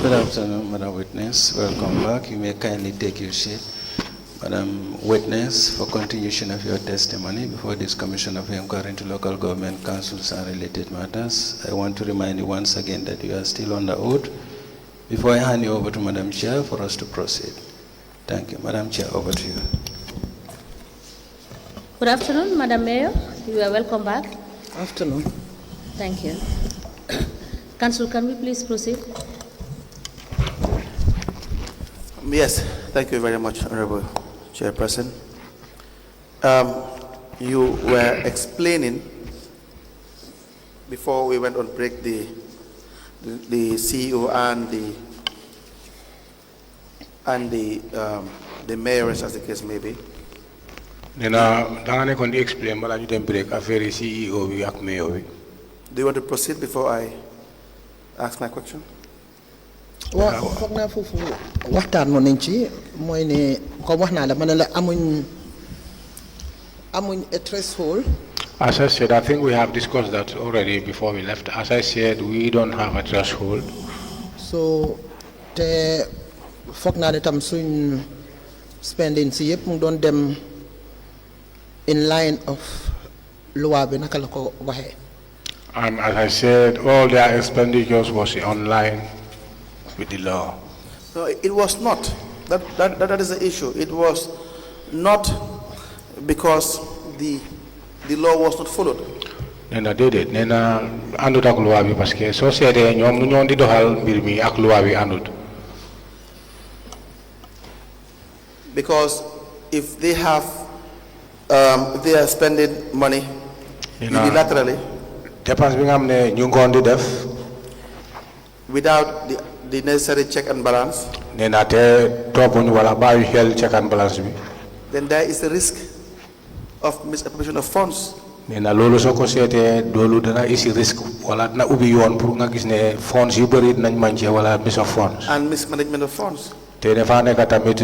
Good afternoon, Madam Witness. Welcome back. You may kindly take your seat. Madam Witness, for continuation of your testimony before this Commission of Inquiry into Local Government Councils and related matters, I want to remind you once again that you are still on the oath. Before I hand you over to Madam Chair for us to proceed. Thank you. Madam Chair, over to you. Good afternoon, Madam Mayor. You are welcome back. Afternoon. Thank you. Council, can we please proceed? Yes, thank you very much, Honorable Chairperson. You were explaining before we went on break the CEO and the Mayoress, as the case may be. Nena, dangane kondi explain bala ñu dem break affaire CEO bi ak Mayor bi. Do you want to proceed before I ask my question? Waaw foog naa foofu waxtaan mo nañ ci mooy ne comme wax naa la ma ne la amuñ a threshold. As I said, I think we have discussed that already before we left. As I said, we don't have a threshold. So te foog naa ne tam suñ spending si yëpp mu doon dem in line of loi bi naka la ko waxee. And as I said, all their expenditures was online with the law. No, it was not. That is the issue. It was not because the law was not followed. Nena déedéet nena àndut ak loi bi parce que soo seetee ñoom ñoo di doxal mbir mi ak loi bi àndut. Because if they have, if they are spending money unilaterally, dépense bi nga xam ne ñu ngi ko di def without the necessary check and balance, nena te toppuñ wala bàyyi xel check and balance bi. then there is a risk of misappropriation of funds. Nena loolu soo ko seetee loolu dana isi risque wala dina ubbi yoon pour nga gis ne funds yu bëri nañ manqué wala miss of funds. And mismanagement of funds. te dafa nekk tamit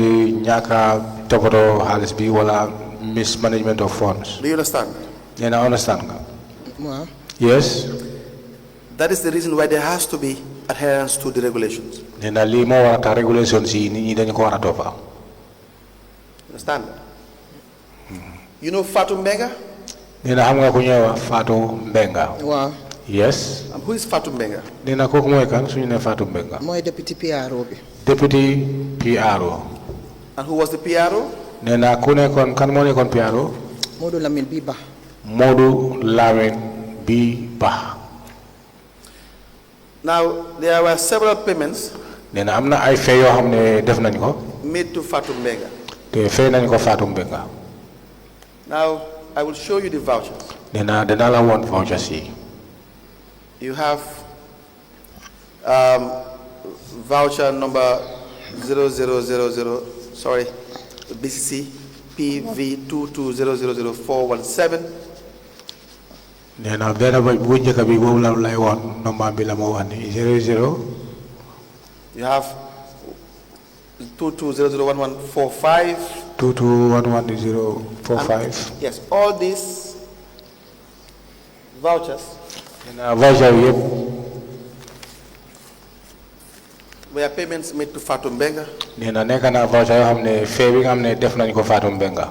ñàkk a toppatoo xaalis bi wala mismanagement of funds. Do you understand? Nena understand nga. Waaw. Yes. That is the reason why there has to be adherence to the regulations. Nena lii moo war a tax regulations yi nit ñi dañu ko war a toppa. Understand? You know Fatou Mbenga? Nena xam nga ku ñëw wax Fatou Mbenga. Waaw. Yes. Who is Fatou Mbenga? Nena kooku mooy kan suñu ne Fatou Mbenga. mooy deputy PRO bi. Deputy PRO. And who was the PRO? Nena ku nekkoon kan moo nekkoon PRO. Modou Lamine bi ba. Modou Lamine bi ba. Now, there were several payments Nena am na ay fee yoo xam ne def nañ ko. made to Fatou Mbenga. te fee nañ ko Fatou Mbenga. Now, I will show you the vouchers. Nena dana la woon vouchers yi. You have voucher number 0000, sorry, BCC PV220000417. Nena benn bu njëkk bi boobu la lay woon nomba bi la moo wax ni 00. You have 22001145. 22111045. Yes, all these vouchers Nena voucher yëpp were payments made to Fatou Mbenga. nena nekk na voucher yoo xam ne fee bi nga xam ne def nañ ko Fatou Mbenga.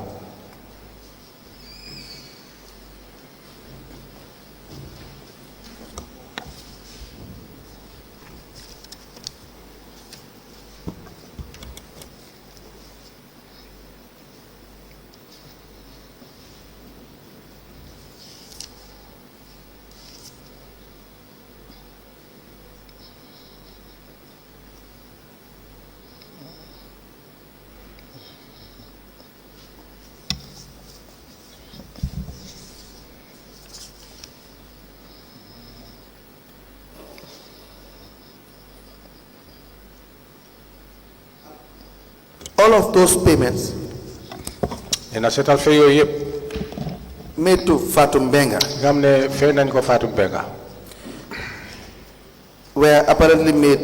All of those payments nena seetal fee yooyu yëpp made to Fatou Mbenga nga xam ne fee nañ ko Fatou Mbenga. were apparently made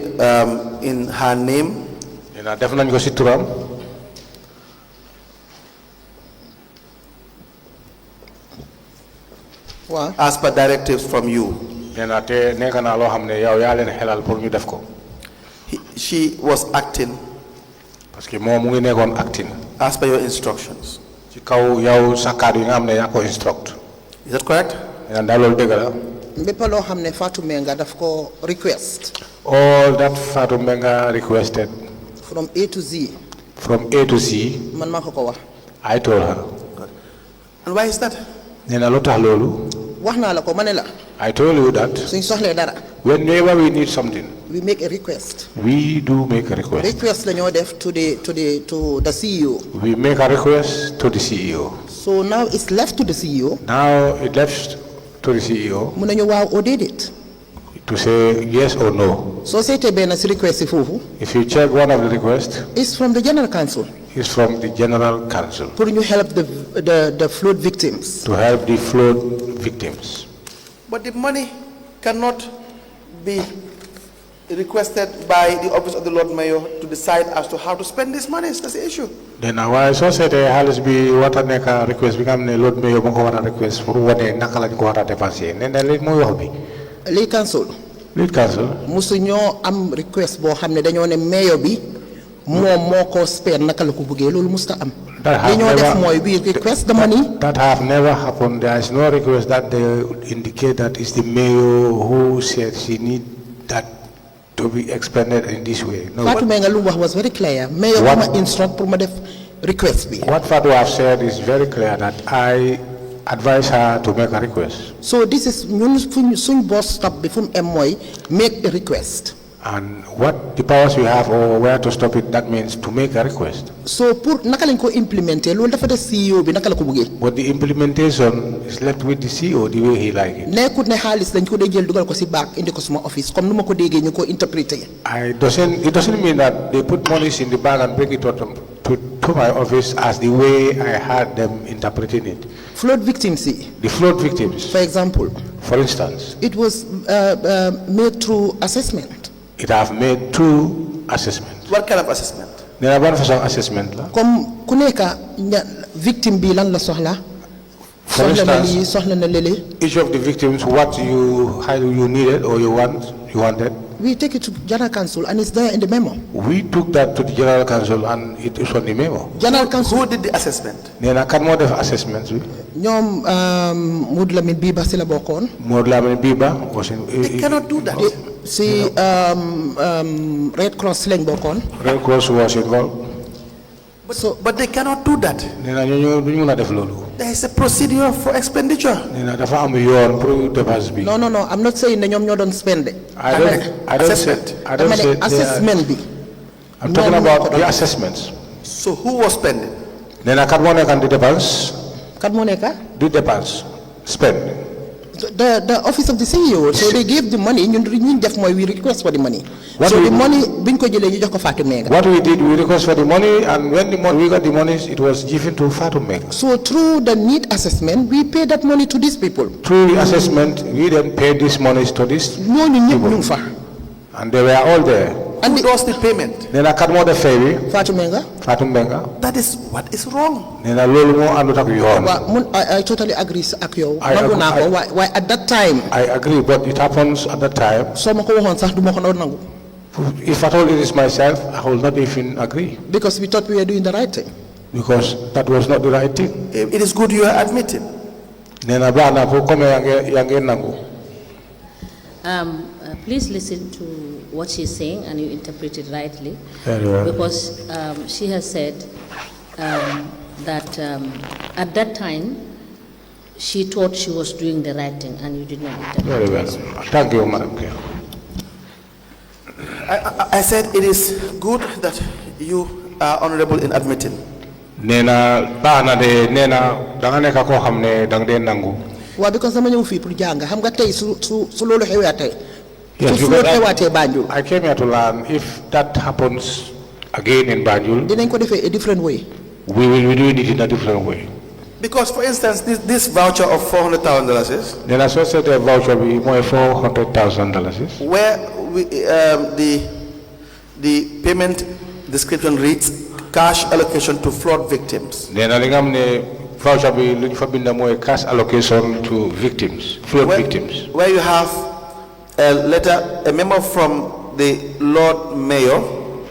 in her name. Nena def nañ ko si turam. Waaw. As per directives from you. Nena te nekk na loo xam ne yow yaa leen xelal pour ñu def ko. she was acting parce que moom mu ngi nekkoon acting as per your instructions. ci kaw yow sa kàddu yi nga xam ne yaa ko instruct. Is that correct? yaa ndax loolu dëgg la. mbépp loo xam ne Fatou Menga daf ko request. All that Fatou Menga requested. From A to Z. From A to Z. man maa ko wax. I told her. Good. And why is that? nee na lu tax loolu. wax naa la ko ma ne la. I told you that. suñ soxlee dara. Whenever we need something. we make a request. We do make a request. Request la ñoo def to the CEO. We make a request to the CEO. So now it's left to the CEO. Now it left to the CEO. mun nañu waaw or déedéet. To say yes or no. soo seetee benn si request foofu. If you check one of the requests. It's from the General Council. It's from the General Council. pour ñu help the flood victims. To help the flood victims. But the money cannot be requested by the office of the Lord Mayor to decide as to how to spend this money. That's the issue. Then why so say the halis bi wata neka request bi nga xam ne Lord Mayor mo ko wara request pour wane naka lañ ko wara dépenser né né li moy wax bi. Lead Council. musu ñoo am request boo xam ne dañoo ne mayor bi moom moo ko spend naka la ko bëggee loolu musta am. li ñoo def mooy we request the money. That have never happened. There is no request that they indicate that it's the mayor who said she need that to be expended in this way. No. Fatou Menga lu wax was very clear. Mayor ma instruct pour ma def request bi. What Fatou have said is very clear that I advise her to make a request. So this is ñun suñ boss stop bi fu mu mooy make a request. And what the powers we have or where to stop it, that means to make a request. So pour naka lañ ko implementer loolu dafa def CEO bi naka la ko bëggee. But the implementation is left with the CEO the way he like it. nekkut ne xaalis dañ ko dee jël dugal ko si baak indi ko suma office comme nu ma ko déggee ñu ko interpréter. It doesn't mean that they put monies in the bag and bring it to my office as the way I had them interpreting it. Flood victims. The flood victims. For example. For instance. It was made through assessment. It have made through assessment. What kind of assessment? There are one assessment la. Comme ku nekk victim bi lan la soxla. For instance, soxla na lele. Each of the victims, how you needed or you wanted. We take it to General Council and it's there in the memo. We took that to the General Council and it is on the memo. General Council. Who did the assessment? Nena kan mo def assessment bi. Ñoom Modou Lamine Biba si la bokkoon. Modou Lamine Biba was in. They cannot do that. Si Red Cross lañ bokkoon. Red Cross was involved. But they cannot do that. Nena ñu mëna def lolu. There is a procedure for expenditure. Nena dafa am yoon pour dépense bi. No, I'm not saying that ñoom ñoo doon spend. I don't say assessment bi. I'm talking about the assessments. So who was spending? Nena kat mo nekk di dépense. Kat mo nekk? Di dépense. Spend. The office of the CEO. So they gave the money. ñun def mooy we request for the money. So the money biñ ko jëlee ñu jox ko Fatou Menga. What we did, we request for the money, and when we got the money, it was given to Fatou Menga. So through the need assessment, we pay that money to these people. Through the assessment, we then paid these monies to these people. And they were all there. And who does the payment? Nena kat mo def fay bi. Fatou Menga. Fatou Menga. That is what is wrong. Nena lolu mo andut ak yoon. I totally agree ak yow. Why at that time? I agree, but it happens at that time. So ma ko waxoon sax du ma ko nangu. If at all it is myself, I will not even agree. Because we thought we were doing the right thing. Because that was not the right thing. It is good you are admitting. Nena bana ko kome yange nangu. Please listen to what she's saying and you interpret it rightly. Very well. Because she has said that at that time she thought she was doing the right thing and you did not interpret. Very well. Thank you, Madam Chair. I said it is good that you are honorable in admitting. Nena bana de nena danga neka ko xamne dang de nangu. Wa because dama ñew fi pour jàng xam nga tay su lolu xewé tay. Yes, I came here to learn if that happens again in Banjul. Dinañ ko defé a different way. We will do it in a different way. Because for instance this voucher of $400,000 is. Then I said the voucher be more $400,000. Where the payment description reads cash allocation to flood victims. Then I think voucher be looking for more cash allocation to victims, flood victims. Where you have a memo from the Lord Mayor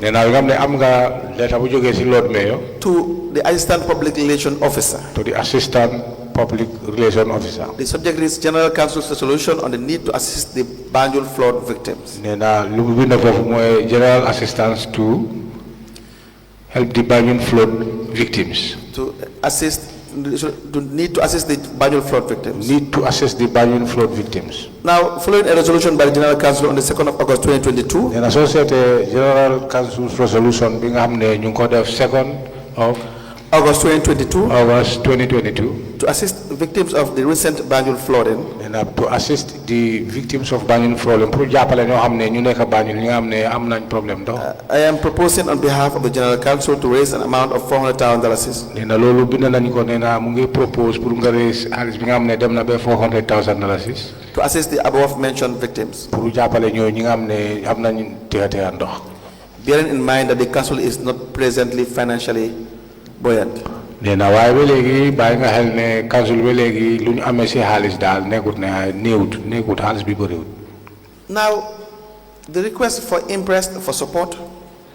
nee naa nga xam ne am nga letter bu jógee si Lord Mayor. to the Assistant Public Relation Officer. To the Assistant Public Relation Officer. The subject is General Council's resolution on the need to assist the Banjul flood victims. nee naa lu mu bind foofu mooy General Assistance to help the Banjul flood victims. To need to assist the Banjul flood victims. Need to assist the Banjul flood victims. Now, following a resolution by the General Council on the 2nd of August 2022, nee na soo seetee General Council's resolution bi nga xam ne ñu ngi ko def 2nd of August 2022, August 2022. to assist victims of the recent Banjul flooding, nee na to assist the victims of Banjul flooding pour jàppale ñoo xam ne ñu nekk Banjul ñi nga xam ne am nañ problème ndox. I am proposing on behalf of the General Council to raise an amount of $400,000 nee na loolu bind nañ ko nee na mu ngi propose pour nga raise xaalis bi nga xam ne dem na ba $400,000 to assist the above mentioned victims, pour jàppale ñoo ñi nga xam ne am nañ teeteya ndox. bearing in mind that the council is not presently financially buoyant. nee na waaye ba léegi bàyyi nga xel ne council ba léegi lu ñu amee si xaalis daal nekkut ne néewut xaalis bi bëriwut. Now, the request for Impress for support,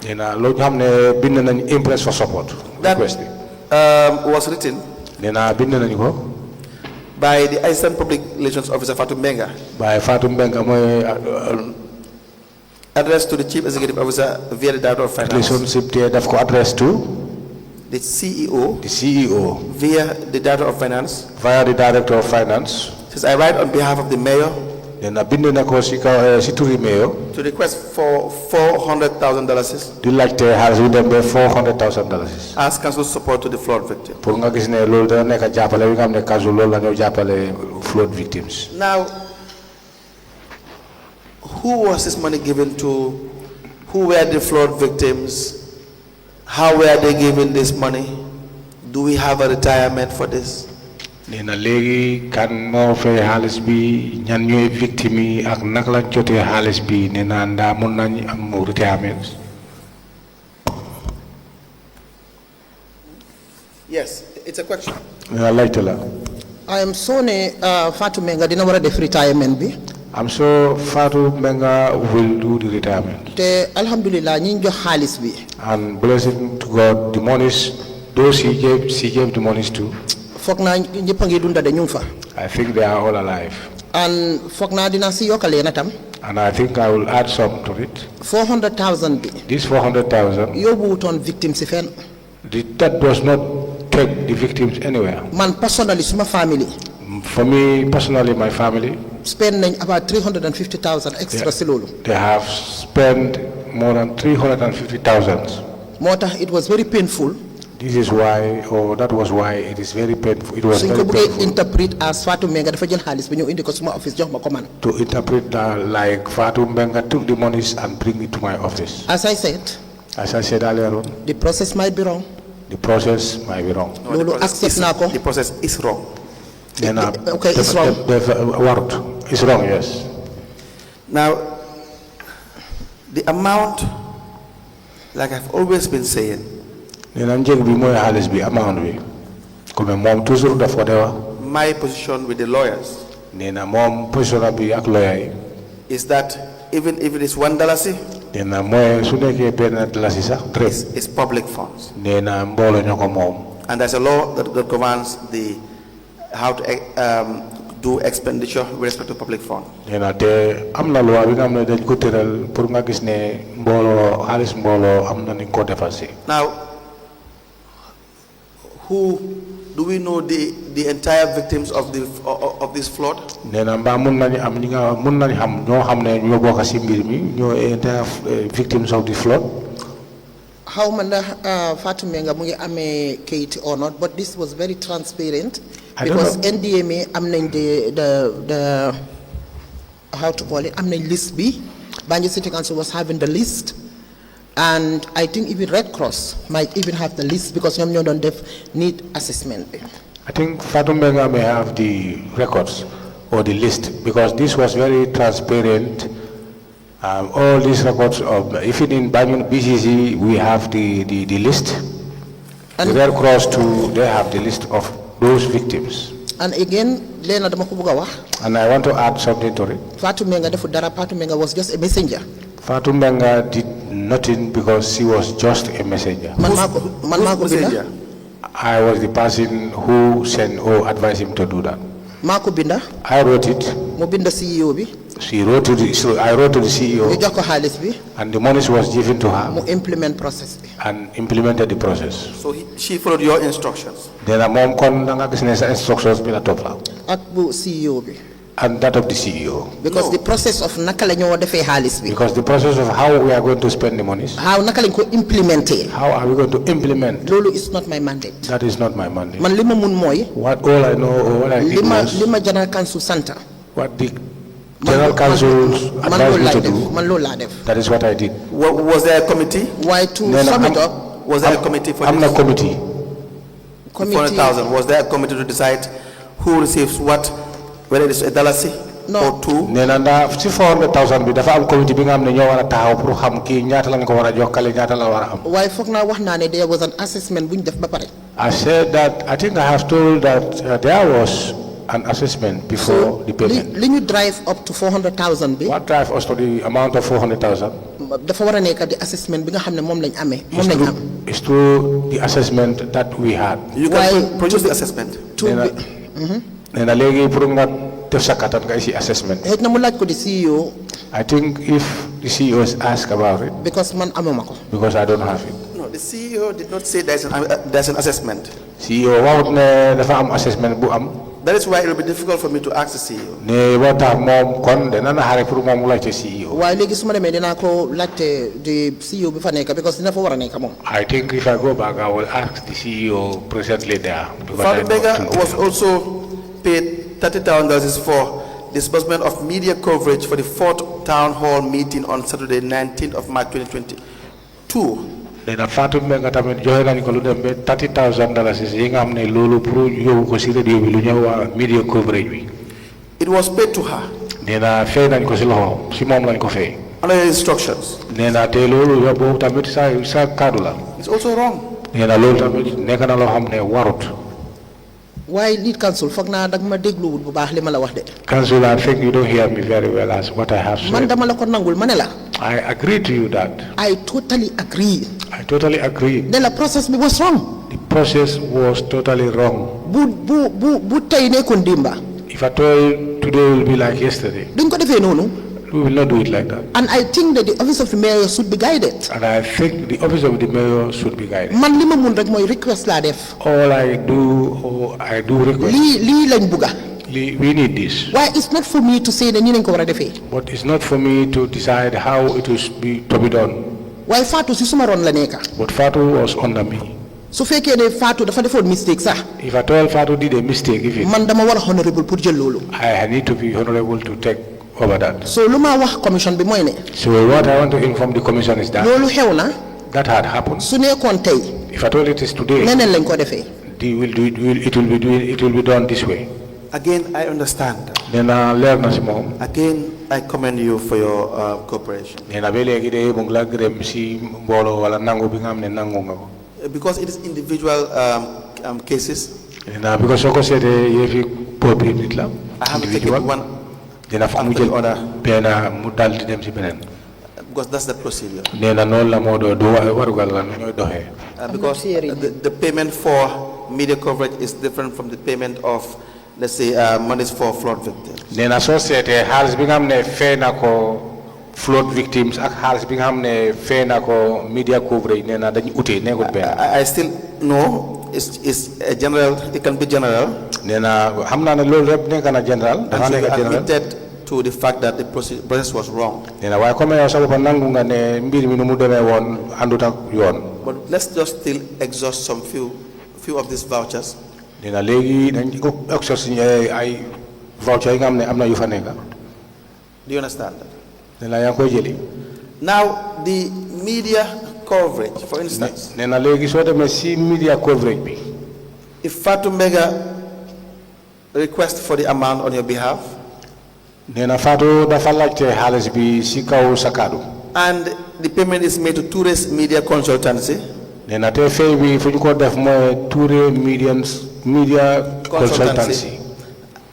nee na loolu xam ne bind nañ Impress for support. that request bi was written nee na bind nañ ko by the Assistant Public Relations Officer Fatou Mbenga, waaye Fatou Mbenga mooy addressed to the Chief Executive Officer via the Director of Finance, relationship te daf ko adresse to the CEO the CEO via the Director of Finance. via the Director of Finance. Says I write on behalf of the Mayor nee na bind na ko si kaw si turi Mayor to request for $400,000 di laajte xaalis bu dem ba $400,000 as council support to the flood victim. pour nga gis ne loolu dana nekk jàppale bi nga xam ne council loolu la ñoo jàppale flood victims. Now, who was this money given to? Who were the flood victims? How were they given this money? Do we have a retirement for this? nee na léegi kan moo fay xaalis bi ñan ñooy victime yi ak naka lañ jotee xaalis bi nee na ndaa mun nañ am retirement. Yes, it's a question. nee na laajte la. I am so ne Fatou Mbenga dina war a def retirement bi. I'm sure Fatou Mbenga will do the retirement. te alhamdulillah ñi ñu jox xaalis bi. And blessing to God, the monies, those he gave the monies to, foog naa ñëpp a ngi dunda de ñu ngi fa. I think they are all alive. and foog naa dina si yokkalee na tam. And I think I will add some to it. 400,000 bi. This 400,000, yóbbu wutoon victime si fenn. that does not take the victims anywhere. man personally suma family. For me personally, my family, spend nañ about 350,000 extra si loolu. they have spent more than 350,000. moo tax it was very painful. This is why, or that was why it is very painful. It was suñ very ko bëggee painful interpret as Fatou Mbenga dafa jël xaalis bi ñëw indi ko suma office jox ma ko man. to interpret that like Fatou Mbenga took the monies and bring it to my office. as I said, As I said earlier on, the process might be wrong. the process might be wrong. No, the loolu process accept is- naa ko. The process is wrong. Okay, it's wrong. It's wrong, yes. Now, the amount, like I've always been saying, Nena njëg bi mooy xaalis bi amount bi comme moom toujours daf ko de wax my position with the lawyers nena moom position bi ak lawyer yi is that even if it is $1, nena mooy su nekkee benn dalasi sax très it's public funds. nena mbooloo ñoo ko moom. And there's a law that governs how to do expenditure with respect to public funds. nena te am na loi bi nga xam ne dañ ko tëral pour nga gis ne mbooloo xaalis mbooloo am na ni ko defal si. Now, who do we know the entire victims of this flood? nena mbaa mun nañu am ñi nga mun nañu xam ñoo xam ne ñoo bokk si mbir mi ñoo entire victims of the flood. How ma ndax Fatou Mbenga mu ngi amee kayit or not, but this was very transparent. I don't Because know. NDMA am nañ the how to call it, am nañ list bi. Banjul City Council was having the list. And I think even Red Cross might even have the list because ñoom ñoo doon def need assessment bi. I think Fatou Mbenga may have the records or the list because this was very transparent. All these records of, even in Banjul BCC, we have the list. And- The Red Cross too, they have the list of those victims. And again, leena dama ko bëgg a wax. And I want to add something to it. Fatou Mbenga defu dara, Fatou Mbenga was just a messenger. Fatou Mbenga did nothing because she was just a messenger. Man Who's mako messenger? binda. I was the person who sent or advised him to do that. Mako binda. I wrote it. Mo binda CEO bi. I wrote to the CEO. Ñu jox ko xaalis bi. And the money was given to her. Mo implement process bi. And implemented the process. So she followed your instructions. Then a mom kon nga gis ne sa instructions bi la top la. Ak bu CEO bi. And that of the CEO. Because the process of naka la ñoo defee xaalis bi. Because the process of how we are going to spend the monies. How naka lañ ko implementer. How are we going to implement? Loolu is not my mandate. That is not my mandate. Man li ma mun mooy. What all I know or what I did was li ma General Council Center. what the General Council advised me to do. Man loolu laa def. That is what I did. Was there a committee? Why to sum it up? Was there a committee for I'm this? not committee. 400,000. Was there a committee to decide who receives what, whether it's a dalasi or two? Nee na ndax ci 400,000 bi dafa am committee bi nga xam ne ñoo war a taxaw pour xam kii ñaata lañ ko war a jokkale ñaata la war a am. waaye foog naa wax naa ne there was an assessment bu ñu def ba pare. I said that I think I have told that there was an assessment before the payment. li ñu drive up to 400,000 bi. What drive us to the amount of 400,000? dafa war a nekk di assessment bi nga xam ne moom lañ amee. moom lañ am. It's through the assessment that we had. You can produce the assessment. Nee na léegi pour nga def sa kattan nga isi assessment. xëy na mu laaj ko di CEO. I think if the CEO is asked about it. Because man amuma ko. Because I don't have it. No, the CEO did not say there's an assessment. CEO waxut ne dafa am assessment bu am. That is why it will be difficult for me to ask the CEO. Ne ba tax moom kon dana na xare pour moom mu laajte CEO. waaye léegi su ma demee dinaa ko laajte di CEO bi fa nekk because dina fa war a nekk moom. I think if I go back I will ask the CEO presently there. Father Bega was also paid $30,000 for disbursement of media coverage for the 4th town hall meeting on Saturday 19th of March 2022. Dena Fatou Mbengue tamit joxe nañ ko lu dem ba $30,000 yi nga xam ne loolu pour yóbbu ko si radio bi lu ñëw waa media coverage bi. It was paid to her. Dena fay nañ ko si loxo si moom lañ ko fay. Under your instructions. Dena te loolu yow boobu tamit sa kaddu la. It's also wrong. Dena loolu tamit nekk na loo xam ne warut. waaye lead council foog naa dag ma dégluwul bu baax li ma la wax de. Council, I think you don't hear me very well as what I have said. man dama la ko nangul ma ne la. I agree to you that. I totally agree. I totally agree. ne la process bi was wrong. The process was totally wrong. bu tey nekkoon dimba. If I told today will be like yesterday. duñ ko defee noonu. We will not do it like that. And I think that the office of the mayor should be guided. And I think the office of the mayor should be guided. man li ma mun rek mooy request laa def. All I do request. lii lañ bugga. We need this. Why it's not for me to say that nii lañ ko war a defee. But it's not for me to decide how it will be to be done. waaye Fatou si suma ron la nekka. But Fatou was under me. su fekkee ne Fatou dafa defoon mistake sax. If I told Fatou did a mistake, man dama war a honorable pour jël loolu. I need to be honorable to take over that. So lu ma wax commission bi mooy ne. So what I want to inform the commission is that. loolu xew na. That had happened. su nekkoon tey. If I told it is today. neneen lañ ko defee. It will be done this way. Again, I understand. Again, I commend you for your cooperation. Because it is individual cases. Because I have to take it one after the other. Because that's the procedure. Because the payment for media coverage is different from the payment of, let's say, monies for flood victims. Flood victims ak xaalis bi nga xam ne fee na ko media coverage nee na dañu ute nekkul benn. I still know it's a general, it can be general. nee na xam naa ne loolu rek nekk na general. dafa nekk general admitted to the fact that the process was wrong. nee na waaye comme yow sa bopp nangu nga ne mbir mi nu mu demee woon àndut ak yoon. But let's just still exhaust some few of these vouchers. nee na léegi dañ ko exhaust ay vouchers yi nga xam ne am na yu fa nekk. Do you understand that? Now the media coverage, for instance. Media coverage. If Fatou Mega request for the amount on your behalf. And the payment is made to Tourist Media Consultancy. Media Consultancy.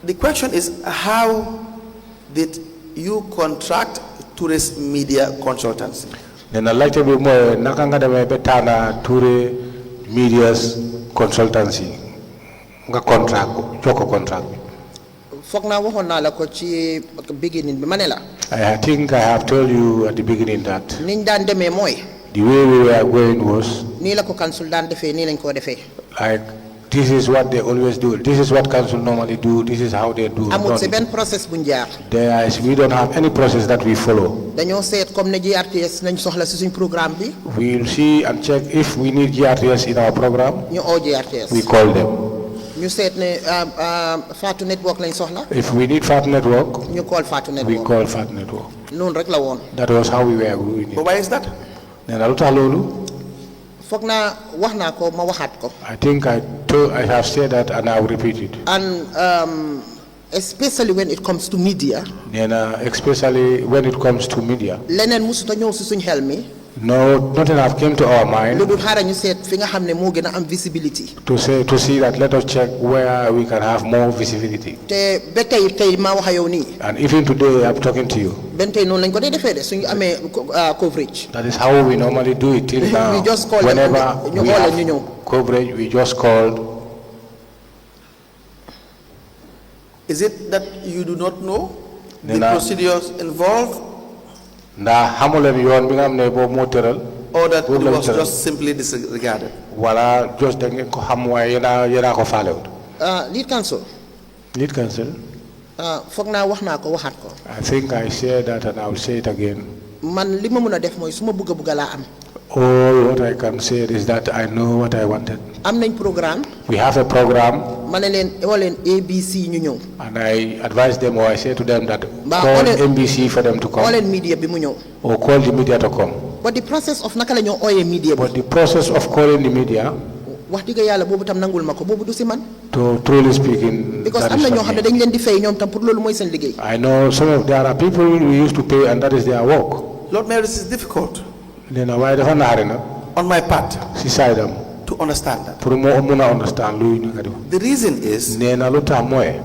The question is, how did you contract Tourist Media Consultancy? Nena laajte bi mooy naka nga demee ba tànn Touré Media's consultancy nga contract ko jox ko contract bi. foog naa waxoon naa la ko ci beginning bi ma ne la. I think I have told you at the beginning that niñ daan demee mooy. the way we were going was nii la ko council daan defee nii lañ koo defee. like this is what they always do. This is what council normally do. This is how they do. amul si benn process bu ñu jaar. We don't have any process that we follow. dañoo seet comme ne GRTS nañ soxla si suñ programme bi. We will see and check if we need GRTS in our program. ñu oo GRTS. We call them. ñu seet ne Fatou Network lañ soxla. If we need Fatou Network. ñu call Fatou Network. We call Fatou Network. noonu rek la woon. That was how we were doing it. But why is that? nee na lu tax loolu. foog naa wax naa ko ma waxaat ko. I think I have said that and I will repeat it. and especially when it comes to media. nee na especially when it comes to media. leneen musuta ñëw si suñ xel mi. No, nothing have came to our mind. lu dul xaaral ñu seet fi nga xam ne moo gën a am visibility. To see that let us check where we can have more visibility. te ba tey maa wax ak yow nii. And even today I'm talking to you. ben tey noonu lañ ko dee defee de suñu amee coverage. That is how we normally do it till now. we just call whenever ñu we xoolal have ñu ñëw. coverage, we just called. Is it that you do not know the procedures involved? Ndax xamuleen yoon bi nga xam ne boobu moo tëral. Or that it was just simply disregarded? Wala just da ngeen ko xam waaye yéena ko faalewut. Lead counsel. Lead counsel. foog naa wax naa ko waxaat ko. I think I said that and I will say it again. man li ma mën a def mooy su ma bëgg laa am. All what I can say is that I know what I wanted. am nañ programme. We have a program. ma ne leen woo leen ABC ñu ñëw. And I advise them or I say to them that Ba call ole- NBC for them to come. woo leen media bi mu ñëw. Or call the media to come. but the process of naka la ñoo ooyee media bi. But the process of calling the media, wax dëgg yàlla boobu tam nangul ma ko boobu du si man. to truly speaking, because that am is na ñoo not xam ne me. dañ leen di fay ñoom tam pour loolu mooy seen liggéey. I know there are people we used to pay and that is their work. Lord Mayor, this is difficult Then why dafa naari na on my part si side am to understand that. pour mo muna understand lu ñu ka def. The reason is, Nee na lu tax mooy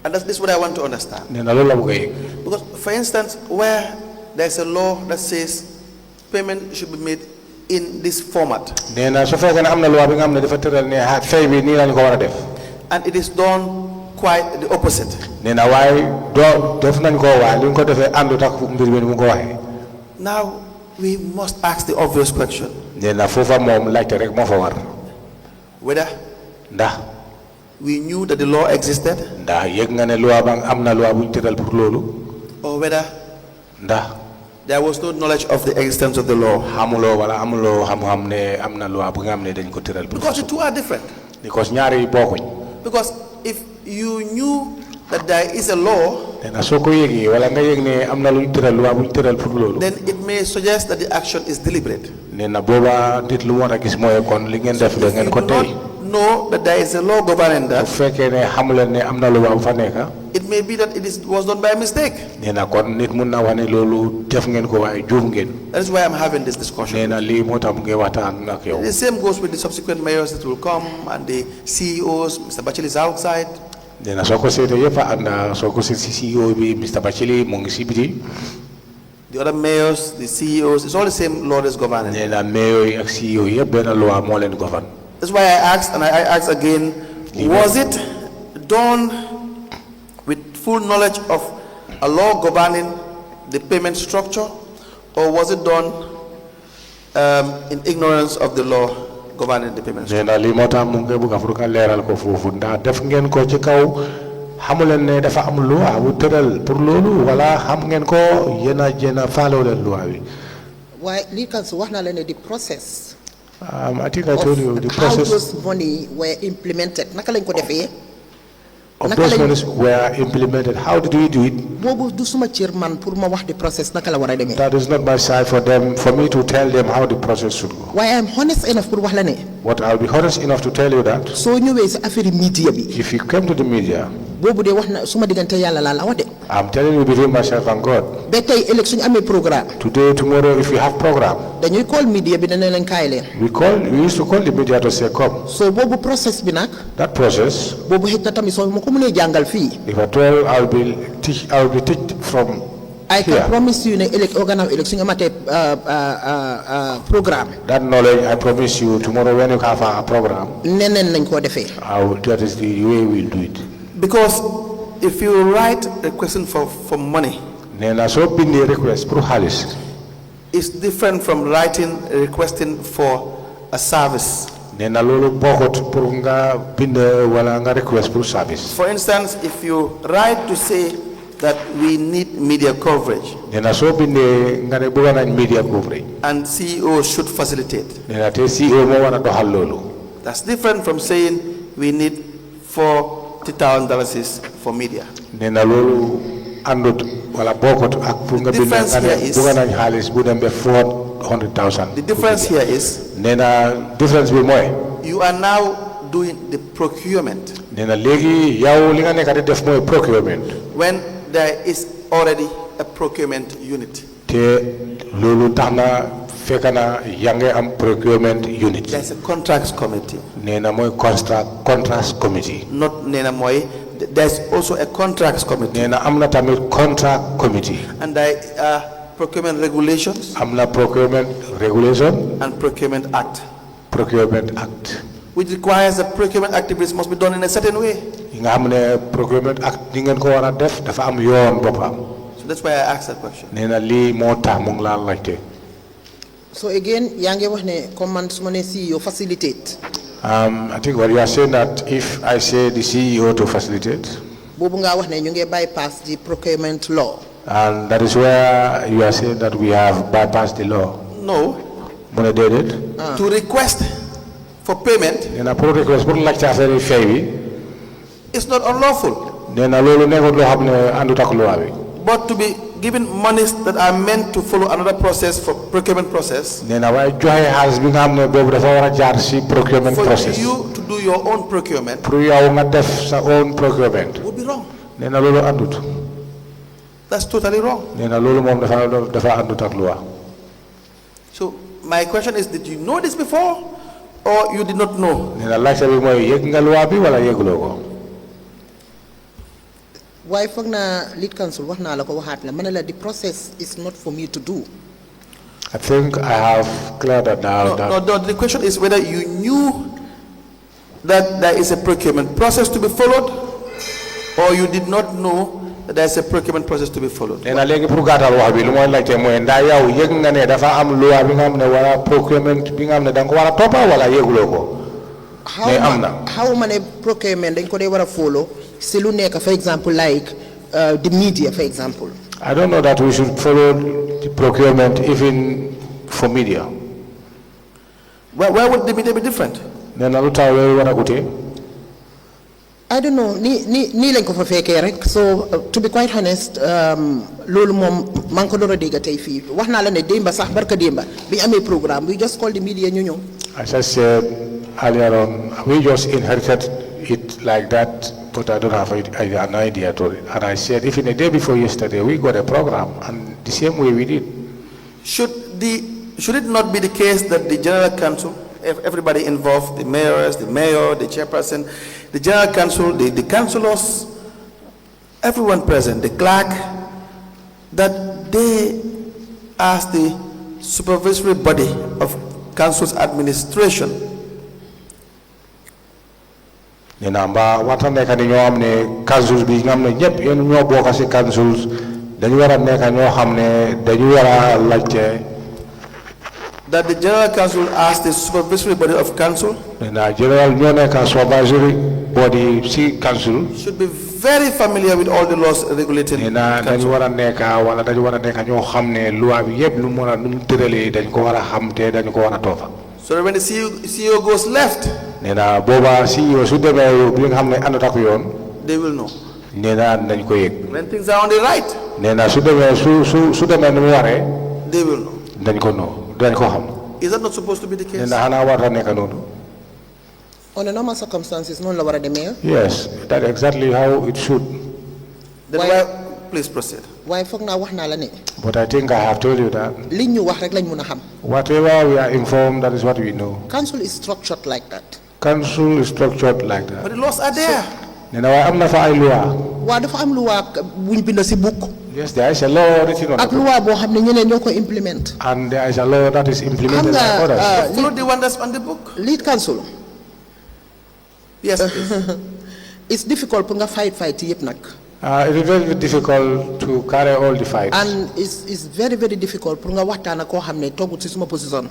and this is what I want to understand. nee na loolu la bëgg a yëg. Because, for instance, where there's a law that says payment should be made in this format, Nee na su fekkee ne am na loi bi nga xam ne dafa tëral ne fay bi nii lañ ko war a def. and it is done quite the opposite. Nee na waaye doo def nañ ko waaye li ñu ko defee àndut ak mbir mi ni mu ko waxee. Now, we must ask the obvious question. Nee na foofa moom laajte rek moo fa war. Whether Ndax we knew that the law existed, yëg nga ne loi ba am na loi bu ñu tëral pour loolu. or whether Ndax there was no knowledge of the existence of the law. xamuloo wala amuloo xam-xam ne am na loi bu nga xam ne dañ ko tëral. Because the two are different. Because ñaari yi bokkuñ. Because if you knew that there is a law, Nee na soo ko yëgee wala nga yëg ne am na lu ñu tëral loi bu ñu tëral pour loolu. then it may suggest that the action is deliberate. Nee na booba nit lu mu war a gis mooy kon li ngeen def da If ngeen you ko do tey. not know that there is a law governing bu that, fekkee ne xamuleen ne am na loi bu fa nekk. it may be that was done by mistake. Nee na kon nit mun na wax ne loolu def ngeen ko waaye juum ngeen. That is why I'm having this discussion. Nee na lii moo tax mu ngi waxtaan ak yow. The same goes with the subsequent mayors that will come and the CEOs. Mr. Bachil is outside. Nee na soo ko seetee yëpp a ànd soo ko seet si CEO bi Mr. Bachili mu ngi si biti. The other mayors, the CEOs, it's all the same law that's governing. Nee na mayor yi ak CEO yëpp benn loi moo leen govern. That's why I asked, and I asked again, was it done with full knowledge of a law governing the payment structure, or was it done in ignorance of the law governing the payment structure? Nee na lii moo tax mu ngi bëgg a pour nga leeral ko foofu ndax def ngeen ko ci kaw xamuleen ne dafa am loi bu tëral pour loolu wala xam ngeen ko yéen a faalewu leen loi bi. waaye lead counsel wax naa leen ne the process. I think I told you the how process those money were implemented naka lañ ko defee. of those monies were implemented. How did we do it? boobu du suma cër man pour ma wax the process naka la war a demee. That is not my side for me to tell them how the process should go. waaye I'm honest enough pour wax la ne. But I'll be honest enough to tell you that soo ñëwee si affaire media bi. if you came to the media, boobu de wax na suma diggante yàlla laa la wax de. I'm telling you between myself and God. ba tey ëllëg suñu amee programme. Today, tomorrow, if you have program, dañuy call media bi dana leen kaay leen. we used to call the media to say come. so boobu process bi nag. That process, boobu xëj na tamit soo ma ko mënee jàngal fii. if at all, I'll be teach from I can here. promise you election program. That knowledge, I promise you, tomorrow when you have a program, that is the way we'll do it. Because if you write requesting for money, it's different from writing requesting for a service. For instance, if you write to say that we need media coverage, and CEO should facilitate, that's different from saying we need $40,000 for media. The difference here is you are now doing the procurement when there is already a procurement unit. There's a contracts committee. Contracts committee. Not Nena Moy. There's also a contracts committee. Contract committee. And there are procurement regulations. Procurement regulation. And procurement act. Procurement act. Which requires that procurement activities must be done in a certain way. Procurement act. So that's why I asked that question. So again, yange wahne command sumane CEO facilitate. I think what you are saying that if I say the CEO to facilitate, Bobu nga wahne ñu ngi bypass the procurement law. and that is where you are saying that we have bypassed the law. No. To request for payment, it's not unlawful. But to be given monies that are meant to follow another process for procurement process, for you to do your own procurement would be wrong. That's totally wrong. So my question is, did you know this before or you did not know? Why fogna lead council waxna la ko waxat la manela the process is not for me to do. I think I have cleared that now. No, the question is whether you knew that there is a procurement process to be followed or you did not know that there is a procurement process to be followed. How many procurement dañ ko dey wara follow si lu nekk, for example, like the media, for example. I don't know that we should follow the procurement even for media. Where would the media be different? I don't know. Ni lañ ko fa fekkee rek. So to be quite honest, loolu moom maa ngi ko door a dégg tey fii wax naa la ne démba sax barka démba bi ñu amee programme we just call the media ñu ñëw. As I said earlier on, we just inherited it like that, but I don't have an idea to it. And I said, even the day before yesterday, we got a program, and the same way we did. Should it not be the case that the General Council, everybody involved, the Mayoress, the Mayor, the Chairperson, the General Council, the councillors, everyone present, the clerk, that they, as the supervisory body of Council's administration, Namba wata neka ni ñoo xamne councils bi nga xamne ñepp yeen ñoo bokk ci councils dañu wara neka ñoo xamne dañu wara laccé that the General Council as the supervisory body of council general ñoo neka supervisory body ci council should be very familiar with all the laws regulating dañu wara neka wala dañu wara neka ñoo xamne loi bi yépp lu mëna lu térélé dañ ko wara xam té dañ ko wara tofa. So when the CEO goes left, they will know. When things are on the right, they will know. Is that not supposed to be the case? On a normal circumstances, no lower the mayor? Yes, that's exactly how it should. Then why, please proceed. Why fogg na wax na la ne? But I think I have told you that. Li ñu wax rek lañ mëna xam. Whatever we are informed, that is what we know. Council is structured like that. Council is structured like that. But the laws are there. Nena wa amna fa ay loi. Waa dafa am loi buñ bind ci book. Yes, there is a law written on Ak the book. loi boo xam ne ñeneen ñoo ko implement. And there is a law that is implemented by Xam nga, others. Follow the one that's on the book. Lead counsel. Yes, please. It's difficult pour nga fight yëpp nag. It is very difficult to carry all the fights. And it's very difficult pour nga waxtaan ak koo xam ne toogut ci suma position.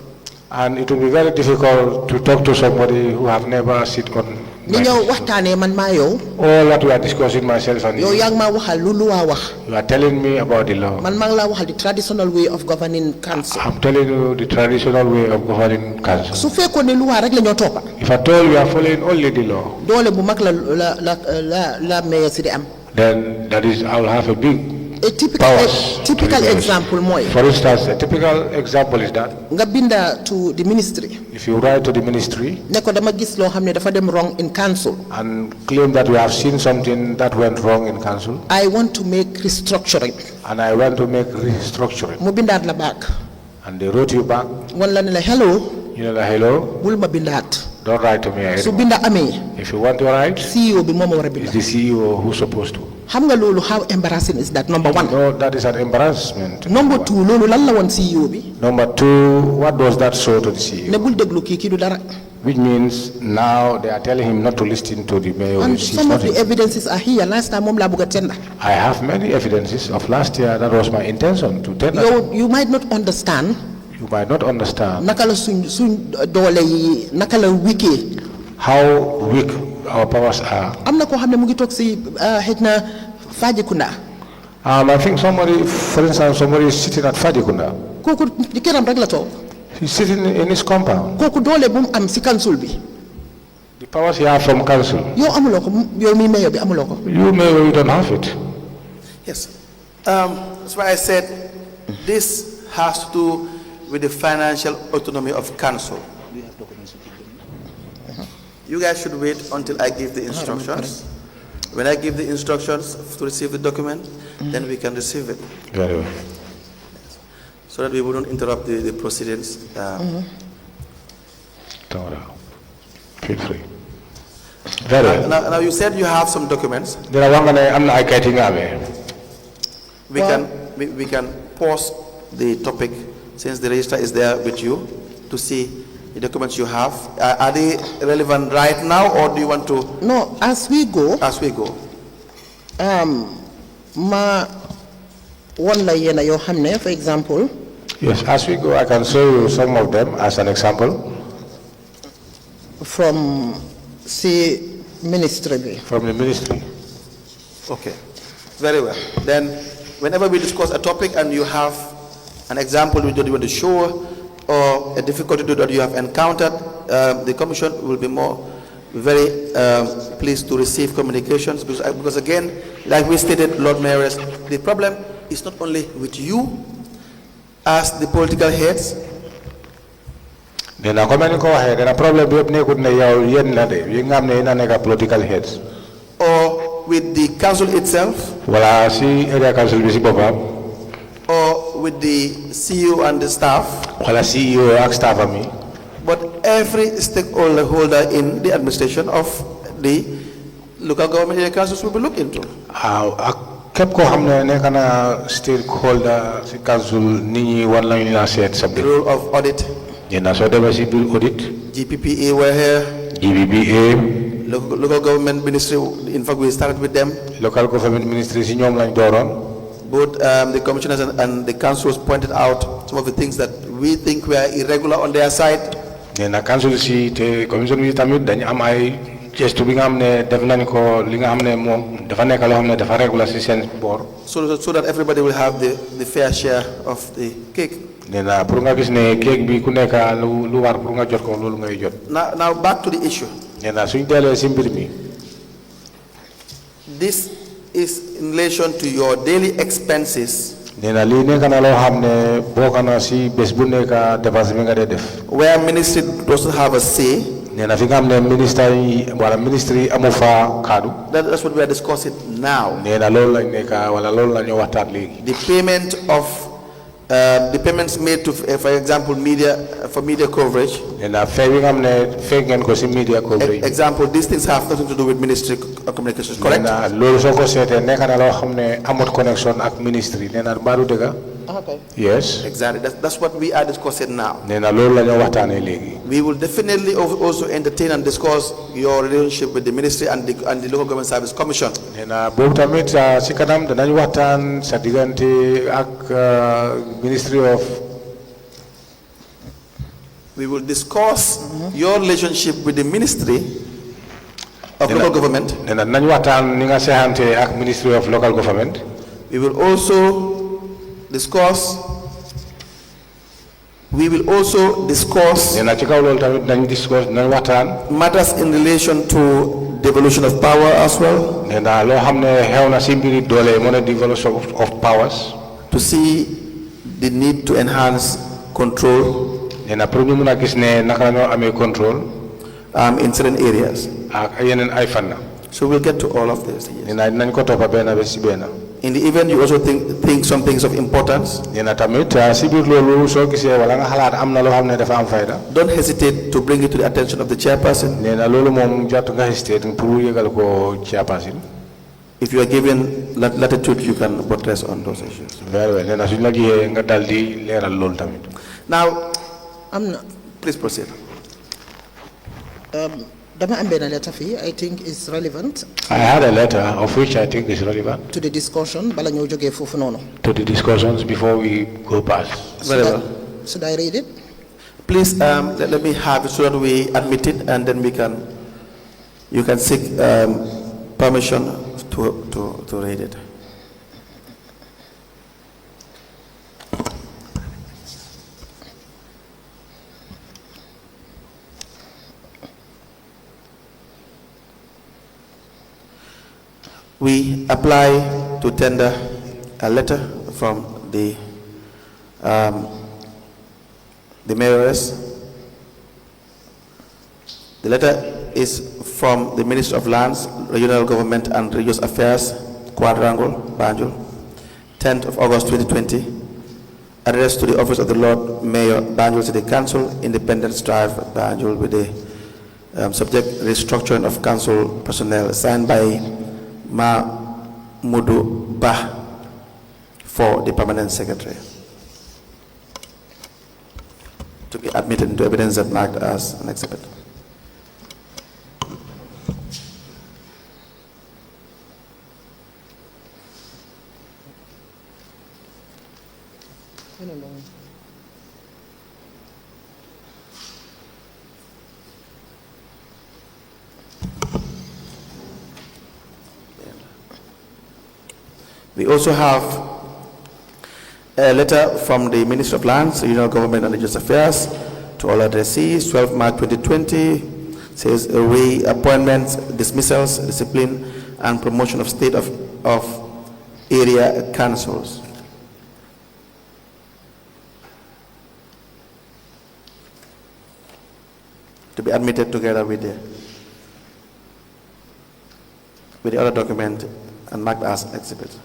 And it will be very difficult to talk to somebody who have never sit on Ni my ñëw position. waxtaanee man maa yow. All that we are discussing myself and Yow you, yaa ngi maa waxal lu waa wax. you are telling me about the law. Man maa ngi laa waxal the traditional way of governing council. I'm telling you the traditional way of governing council. Su fekkoon ne loi rek la ñoo toppa. If at all we are following only the law, Doole bu mag la mayor si di am. then that is, I will have a big A typical powers. to the mayors. example mooy. For instance, a typical example is that Nga binda to the ministry. if you write to the ministry Ne ko dama gis loo xam ne dafa dem wrong in council. and claim that we have seen something that went wrong in council, I want to make restructuring. and I want to make restructuring, Mu bindaat la back. and they wrote you back, Wan la ne la hello. you know, like, hello, Bul ma bindaat. don't write to me Su anymore. binda amee. If you want to write, CEO bi moo ma war a it's binda. the CEO who's supposed to. Xam nga loolu how embarrassing is that? Number one. No, that is an embarrassment. Number two, loolu lan la woon CEO bi. Number two, what does that show to the CEO? Ne bul déglu kii du dara. Which means now they are telling him not to listen to the mayor. And which is some of the nothing. evidences are here. Last time moom laa bëgg a tenda. I have many evidences of last year. That was my intention to tell them. You might not understand You might not understand naka la suñ doole yi naka la wikee. how weak our powers are. Am na koo xam ne mu ngi toog si xëj na Fajikunda. I think somebody, for instance, somebody is sitting at Fadikunda. Kooku di këram rek la toog. He's sitting in his compound. Kooku doole bu mu am si council bi. The powers he has from council. Yow amuloo ko yow mi mayor bi amuloo ko. You mayor, you don't have it. Yes. That's why I said this has to do with the financial autonomy of council. You guys should wait until I give the instructions. When I give the instructions to receive the document, then we can receive it. Very well. So that we wouldn't interrupt the proceedings. Don't worry. Feel free. Very well. Now you said you have some documents. There are one I'm not getting away. We can pause the topic since the register is there with you to see the documents you have. Are they relevant right now, or do you want to? No, as we go. As we go. Ma one la yena yoo xam ne, for example. Yes, as we go, I can show you some of them as an example. From si ministry bi. From the ministry. Okay, very well. Then, whenever we discuss a topic and you have an example that you want to show or a difficulty that you have encountered, the Commission will be very pleased to receive communications because again, like we stated, Lord Mayoress, the problem is not only with you as the political heads. Then I come and go ahead, and a problem we have na yaw yen la de, we ngam ne ina neka political heads. Or with the council itself. Wala si area council bisi bopam. Or with the CEO and the staff. Wala CEO ak staff ami. But every stakeholder in the administration of the local government area councils will be looked into. Kep ko xamne nek na stakeholder si council nit ñi war lañu la set sa The role of audit. Yena so demé ci bir audit. GPPA were here. GPPA. Local government ministry, in fact we started with them. Local government ministry si ñom lañ doron. Both the commissioners and the councils pointed out some of the things that we think were irregular on their side. Yena council si te commission bi tamit dañ am ay gestu bi nga xamne def nañ ko li nga xamne mom dafa nek lo xamne dafa regular ci sen bor. So that everybody will have the fair share of the cake. Nena pour nga gis ne cake bi ku nek lu war pour nga jot ko lolu ngay jot. Now back to the issue. Nena suñ délé ci mbir mi. This is in relation to your daily expenses. Nena li nek na lo xamne bokana ci bes bu nek dépense bi nga def. Where ministry doesn't have a say. Nena fi nga xamne ministry amu fa kaddu. That's what we are discussing now. Nena lolu lañ nek wala lolu lañu waxtaan legi. The payment of the payments made to, for example, media, for media coverage. Media coverage. Example, these things have nothing to do with Ministry of Communications, correct? Ministry. Okay. Yes. Exactly. That's what we are discussing now. We will definitely also entertain and discuss your relationship with the ministry and the Local Government Service Commission. Ministry of. We will discuss your relationship with the Ministry of Local Government. Ministry of Local Government. We will also discuss matters in relation to devolution of power as well, to see the need to enhance control in certain areas. So we'll get to all of this. Yes. In the event you also think some things of importance, don't hesitate to bring it to the attention of the chairperson. If you are given latitude, you can buttress on those issues. Very well. Now, please proceed. I think is relevant. I had a letter of which I think is relevant to the discussion. To the discussions before we go past. Very well. Should I read it? Please let me have it so that we admit it, and then you can seek permission to read it. We apply to tender a letter from the Mayoress. The letter is from the Minister of Lands, Regional Government and Religious Affairs, Quadrangle, Banjul, 10th of August 2020, addressed to the Office of the Lord Mayor, Banjul City Council, Independence Drive, Banjul, with the subject restructuring of council personnel, signed by Mudu Bah for the Permanent Secretary, to be admitted into evidence that marked as an exhibit. We also have a letter from the Minister of Lands, Regional Government and Religious Affairs to all addressees, 12 March 2020, says reappointments, dismissals, discipline, and promotion of state of area councils. To be admitted together with the other document and marked as exhibit.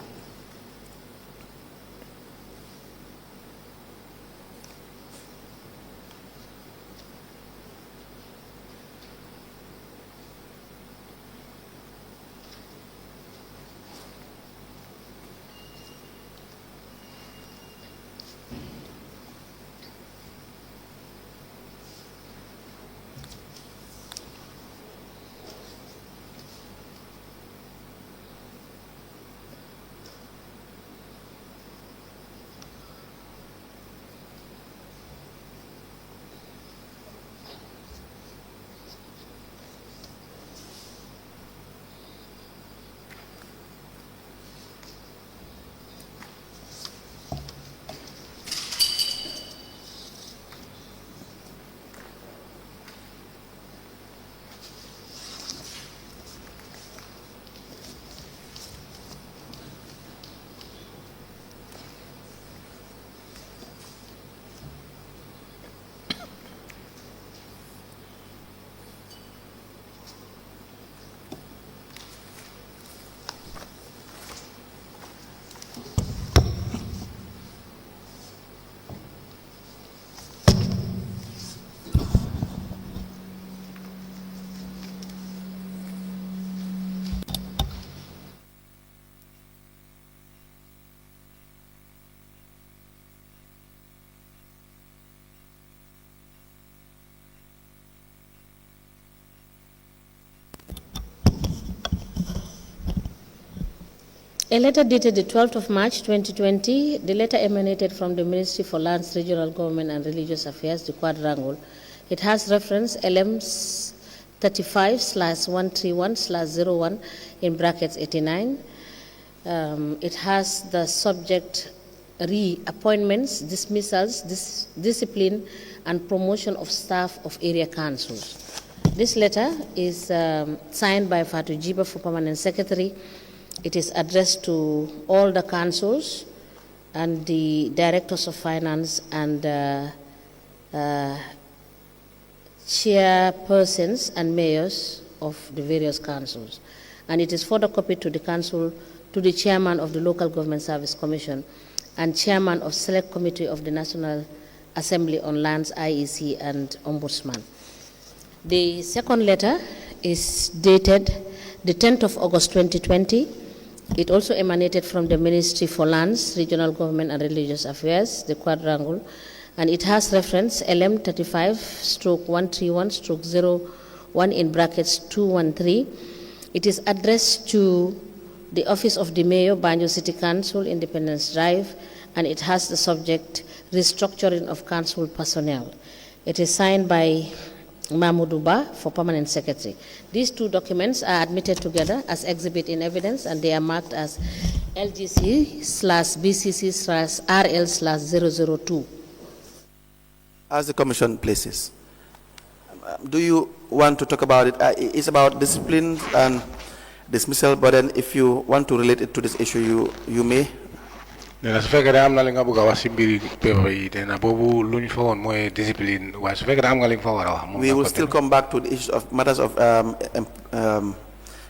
A letter dated the 12th of March 2020, the letter emanated from the Ministry for Lands, Regional Government and Religious Affairs, the Quadrangle. It has reference LM 35/131/01 in brackets 89. It has the subject re-appointments, dismissals, discipline, and promotion of staff of area councils. This letter is signed by Fatou Jiba for Permanent Secretary. It is addressed to all the councils and the directors of finance and chairpersons and mayors of the various councils. And it is further copied to the council, to the chairman of the Local Government Service Commission and chairman of Select Committee of the National Assembly on Lands, IEC, and Ombudsman. The second letter is dated the 10th of August 2020. It also emanated from the Ministry for Lands, Regional Government and Religious Affairs, the Quadrangle, and it has reference LM 35/131/01 in brackets 213. It is addressed to the Office of the Mayor, Banjul City Council, Independence Drive, and it has the subject restructuring of council personnel. It is signed by Mahmoud Ba for Permanent Secretary. These two documents are admitted together as exhibit in evidence, and they are marked as LGC/BCC/RL/002. As the Commission places, do you want to talk about it? It's about discipline and dismissal, but then if you want to relate it to this issue, you may. Nena su fekkee am na li nga bëgg a wax si mbiri paper yi dena boobu lu ñu fa woon mooy discipline waaye su fekkee am nga li nga fa war a wax. We will still come back to the issues of matters of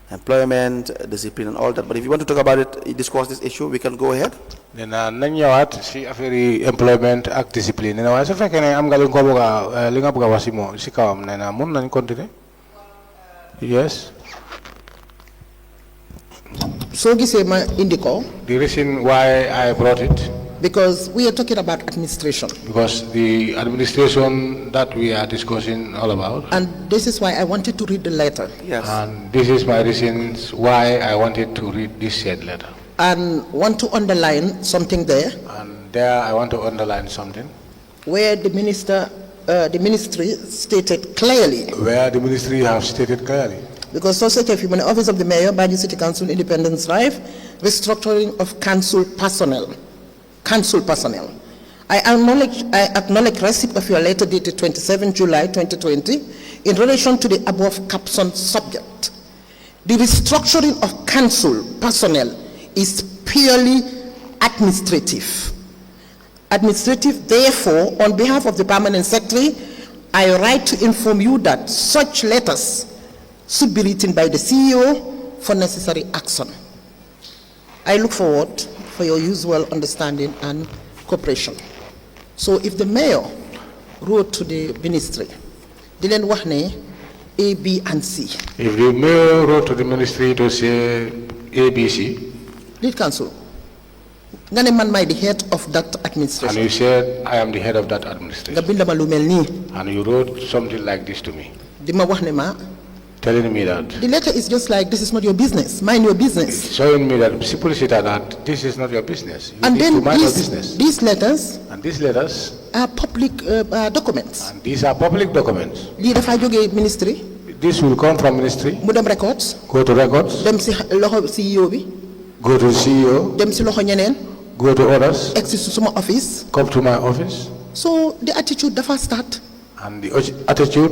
employment, discipline, and all that. But if you want to talk about it, discuss this issue, we can go ahead. Nena nañ ñëwaat si affaire yi employment ak discipline nena waaye su fekkee ne am nga li nga ko bëgg a li nga bëgg a wax si moom si kawam nena mun nañ continuer. Yes. So gisee ma indi ko. The reason why I brought it. Because we are talking about administration. Because the administration that we are discussing all about. And this is why I wanted to read the letter. Yes. And this is my reasons why I wanted to read this said letter. And want to underline something there. And there I want to underline something. Where the ministry stated clearly. Where the ministry have stated clearly. Because Society of Human Office of the Mayor, Banjul City Council, Independence Drive, restructuring of council personnel. I acknowledge receipt of your letter dated 27 July 2020 in relation to the above captioned subject. The restructuring of council personnel is purely administrative. Therefore, on behalf of the Permanent Secretary, I write to inform you that such letters should be written by the CEO for necessary action. I look forward for your usual understanding and cooperation. So if the mayor wrote to the ministry, didn't wax ne A, B, and C. If the mayor wrote to the ministry to say A, B, C. Lead council. Nga ne man may the head of that administration. And you said I am the head of that administration. Nga binda ma lu mel nii. And you wrote something like this to me. Dima wax ne ma. Telling me that. The letter is just like, this is not your business, mind your business. It's showing me that simplicity that this is not your business. You and need then to mind your business. These letters. And these letters are public documents. And these are public documents. Lii dafa jógee ministry. This will come from ministry. Mu dem records. Go to records. Dem si loxo CEO bi. Go to CEO. Dem si loxo ñeneen. Go to others. Exit suma office. Come to my office. So the attitude dafa start. And the attitude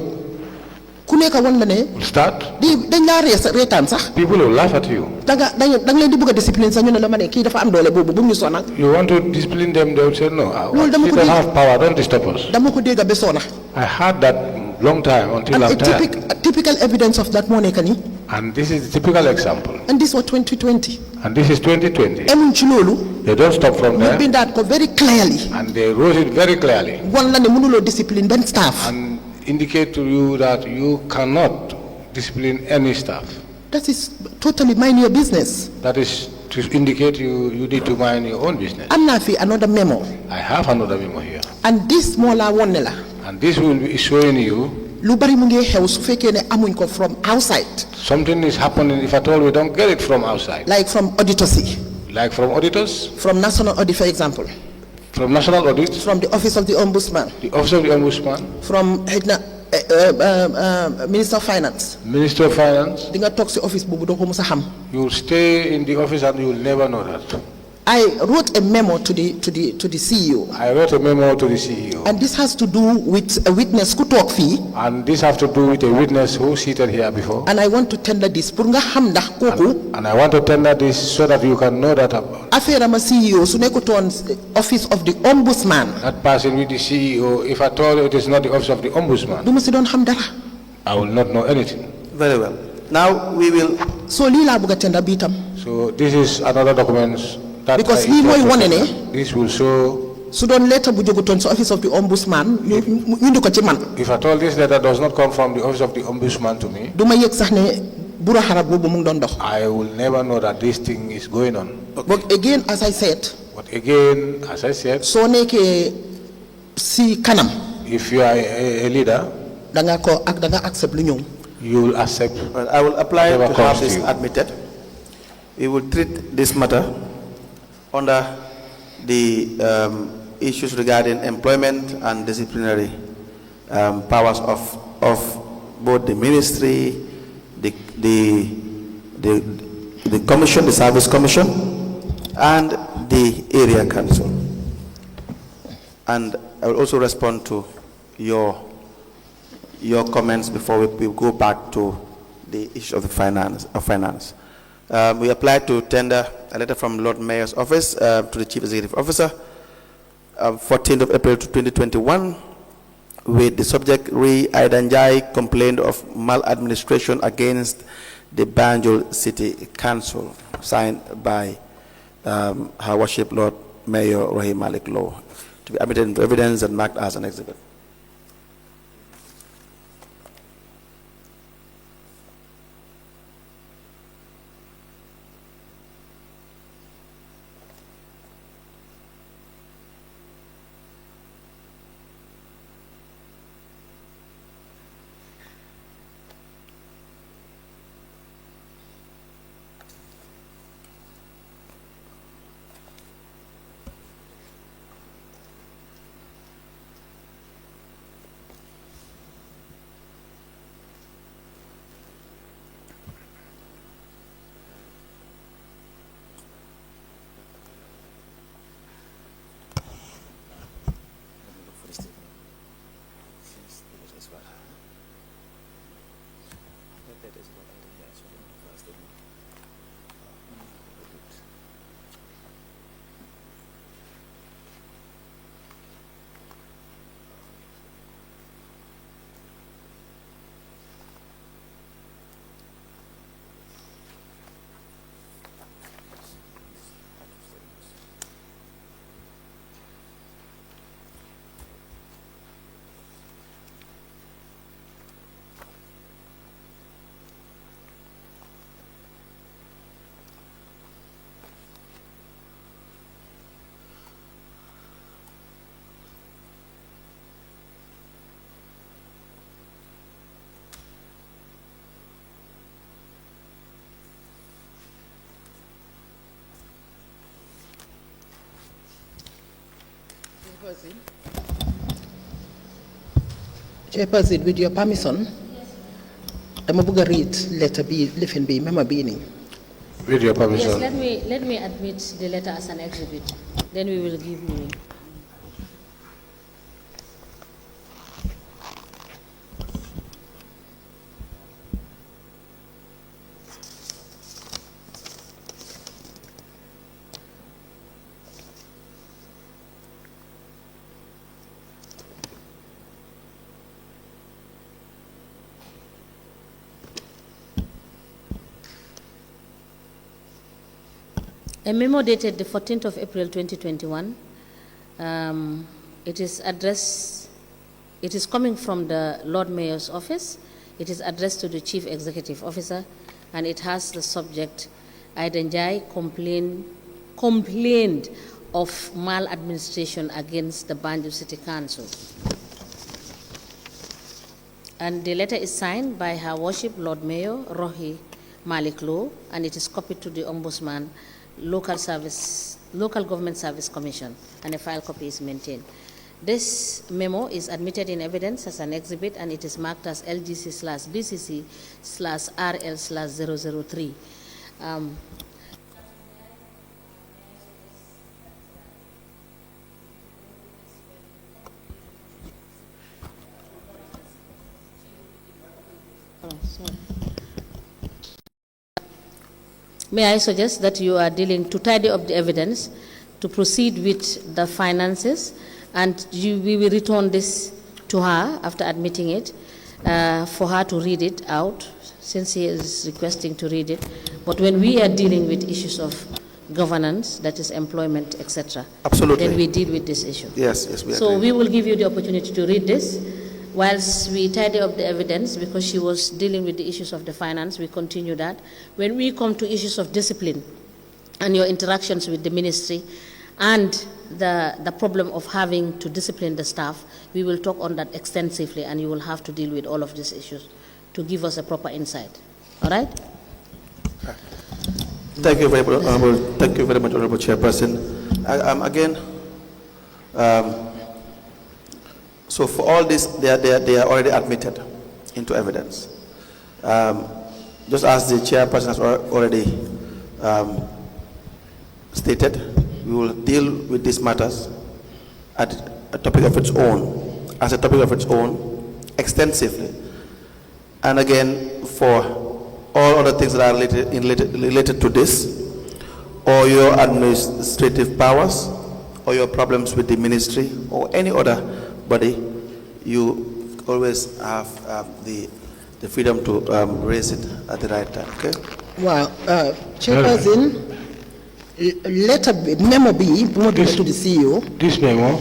ku nekk woon la ne. Start. dañ laa reetaan sax. People will laugh at you. danga leen di bëgg a discipline sax ñu ne la ma ne kii dafa am doole boobu bu ñu sonal. You want to discipline them, they will say no. loolu dama ko don't have power, don't disturb us. dama ko dégg ba sona. I had that long time until I'm tired. A typical evidence of that moo nekk nii. And this is the typical example. And this was 2020. And this is 2020. emuñ ci loolu. They don't stop from there. ñu bindaat ko very clearly. And they wrote it very clearly. wan la ne mënuloo discipline benn staff. And indicate to you that you cannot discipline any staff. That is totally mind your business. That is to indicate you need to mind your own business. am naa fi another memo. I have another memo here. And this moo laa won ne la. And this will be showing you. lu bari mu ngi xew su fekkee ne amuñ ko from outside. Something is happening if at all we don't get it from outside. Like from auditory. Like from auditors? From National Audit, for example. From National Audit? From the Office of the Ombudsman. The Office of the Ombudsman? From Minister of Finance. Minister of Finance? Di nga toog si office boobu doo ko musa xam. You will stay in the office and you will never know that. I wrote a memo to the CEO. I wrote a memo to the CEO. And this has to do with a witness who talk fee. And this has to do with a witness who seated here before. And I want to tender this pour nga xam ndax kooku. And I want to tender this so that you can know that about. Affaire ama CEO su nekkutoon Office of the Ombudsman. That person with the CEO, if at all it is not the Office of the Ombudsman, du ma si doon xam dara. I will not know anything. Very well. Now we will. So lii laa bëgg a tender bi itam. So this is another document. Because lii mooy wane ne. This will show. Su doon letter bu jógutoon si Office of the Ombudsman ñu indi ko ci man. If at all this letter does not come from the Office of the Ombudsman to me, du ma yëg sax ne bura xarab boobu mu ngi doon dox. I will never know that this thing is going on. Okay. But again, as I said. So nekkee si kanam. If you are a leader, da nga accept lu ñëw. You will accept. Well, I will apply to have this admitted. We will treat this matter under the issues regarding employment and disciplinary powers of both the ministry, the commission, the service commission, and the area council. And I will also respond to your comments before we go back to the issue of the finance. We applied to tender a letter from Lord Mayor's office to the Chief Executive Officer, 14th of April 2021, with the subject Re Aidanjai complaint of maladministration against the Banjul City Council, signed by Her Worship Lord Mayor Rohey Malick Lowe, to be admitted into evidence and marked as an exhibit. Chairperson, with your permission, I'm going to read letter B, lifin B, memo B. With your permission. Yes, let me admit the letter as an exhibit. Then we will give you. A memo dated the 14th of April 2021. It is coming from the Lord Mayor's office. It is addressed to the Chief Executive Officer, and it has the subject, Aidanjai complained of maladministration against the Banjul City Council. And the letter is signed by Her Worship Lord Mayor Rohey Malick Lowe, and it is copied to the Ombudsman Local Government Service Commission, and a file copy is maintained. This memo is admitted in evidence as an exhibit, and it is marked as LGC/BCC/RL/003. May I suggest that you are dealing to tidy up the evidence, to proceed with the finances, and we will return this to her after admitting it, for her to read it out, since he is requesting to read it. But when we are dealing with issues of governance, that is employment, etc., absolutely, then we deal with this issue. Yes, we So agree. we will give you the opportunity to read this. Whilst we tidy up the evidence, because she was dealing with the issues of the finance, we continue that. When we come to issues of discipline and your interactions with the ministry and the problem of having to discipline the staff, we will talk on that extensively, and you will have to deal with all of these issues to give us a proper insight. All right? Thank you very much, Honorable. Thank you very much, Honorable Chairperson. Again, so for all this, they are already admitted into evidence. Just as the chairperson has already stated, we will deal with these matters at a topic of its own, as a topic of its own, extensively. And again, for all other things that are related to this, or your administrative powers, or your problems with the ministry, or any other body, you always have the freedom to raise it at the right time. Okay? Well, Chairperson, letter memo B to the CEO. This memo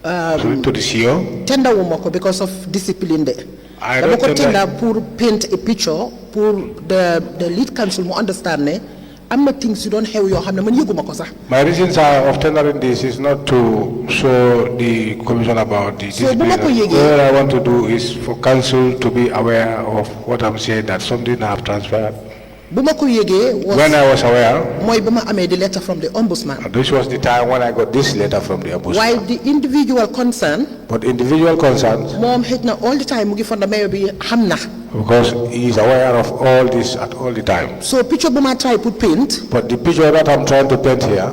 to the CEO. Tender wumako because of discipline there. I don't tender pour paint a picture pour the lead council mo understand ne am na things you don't have yo xamne man yeguma ko sax. My reasons of tendering this is not to show the commission about the discipline. All I want to do is for council to be aware of what I'm saying, that something have transpired. When I was aware, the letter from the ombudsman. This was the time when I got this letter from the ombudsman. While the individual concern, but individual concerns, mom all the time from the mayor be hamna. Because he is aware of all this at all the time. So picture buma try put paint. But the picture that I'm trying to paint here,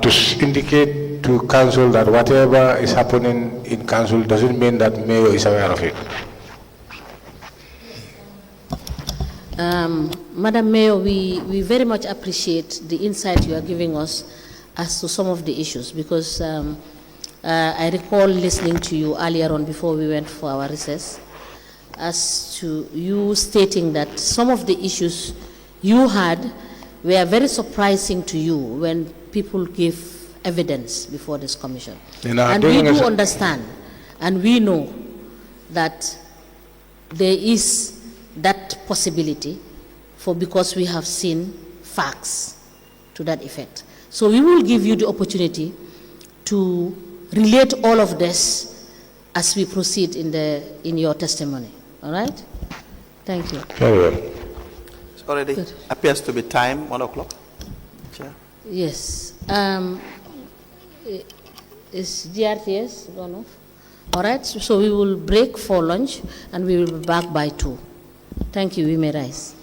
to indicate to council that whatever is happening in council doesn't mean that mayor is aware of it. Madam Mayor, we very much appreciate the insight you are giving us as to some of the issues, because I recall listening to you earlier on before we went for our recess, as to you stating that some of the issues you had were very surprising to you when people give evidence before this commission. And we do understand, and we know that there is that possibility, because we have seen facts to that effect. So we will give you the opportunity to relate all of this as we proceed in your testimony. All right? Thank you. Very well. It already appears to be time, 1 o'clock. Chair. Yes. Is GRTS gone off? All right. So we will break for lunch, and we will be back by 2. Thank you. We may rise.